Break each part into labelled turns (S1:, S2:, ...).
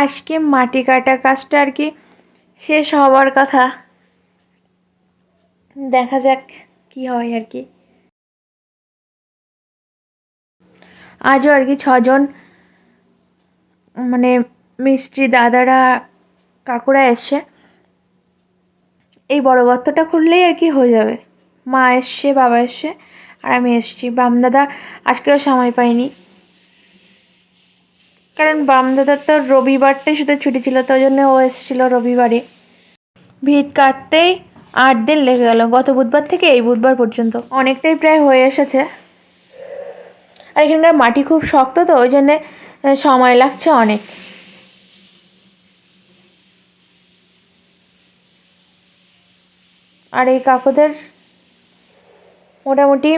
S1: আজকে মাটি কাটা কাজটা আর কি শেষ হওয়ার কথা, দেখা যাক কি হয় আর কি। আজও আর কি 6জন মানে মিস্ত্রি দাদারা কাকুরা এসছে, এই বড় গর্তটা খুললেই আর কি হয়ে যাবে। মা এসছে, বাবা এসছে, আর আমি এসছি। বামদাদা আজকেও সময় পাইনি, কারণ বামদাদার তো রবিবারটাই শুধু ছুটি ছিল, তো ওই জন্য ও এসেছিল রবিবারে। ভিত কাটতেই 8 দিন লেগে গেল, গত বুধবার থেকে এই বুধবার পর্যন্ত। অনেকটাই প্রায় হয়ে এসেছে, আর এখানকার মাটি খুব শক্ত, তো ওই জন্য সময় লাগছে অনেক। আর এই কাকুদের মোটামুটি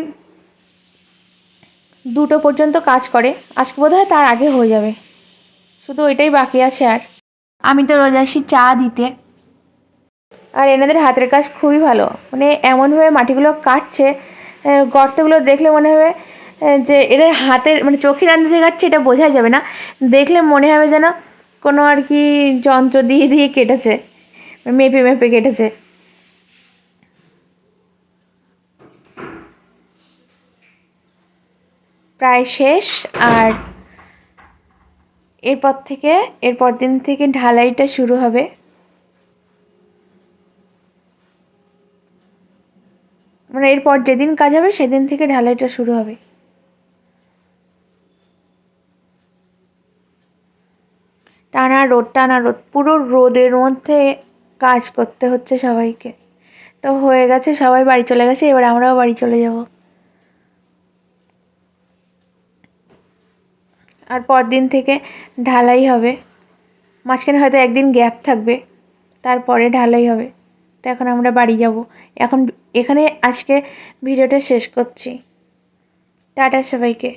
S1: 2টো পর্যন্ত কাজ করে, আজকে বোধহয় তার আগে হয়ে যাবে, শুধু ওইটাই বাকি আছে। আর আমি তো রোজ আসি চা দিতে। আর এনাদের হাতের কাজ খুবই ভালো, মানে এমনভাবে মাটিগুলো কাটছে, গর্তগুলো দেখলে মনে হবে যে এদের হাতের মানে চোখের আন্দাজে কাটছে, এটা বোঝা যাবে না, দেখলে মনে হবে যেন কোনো আর কি যন্ত্র দিয়ে দিয়ে কেটেছে, মেপে মেপে কেটেছে। প্রায় শেষ। আর এরপর দিন থেকে ঢালাইটা শুরু হবে। মানে এরপর যেদিন কাজ হবে সেদিন থেকে ঢালাইটা শুরু হবে। টানা রোদ, পুরো রোদের মধ্যে কাজ করতে হচ্ছে সবাইকে। তো হয়ে গেছে, সবাই বাড়ি চলে গেছে, এবার আমরাও বাড়ি চলে যাব। আর পরদিন থেকে ঢালাই হবে, মাঝখানে হয়তো একদিন গ্যাপ থাকবে, তারপরে ঢালাই হবে। তো এখন আমরা বাড়ি যাব। এখন এখানে আজকে ভিডিওটা শেষ করছি। টাটা সবাইকে।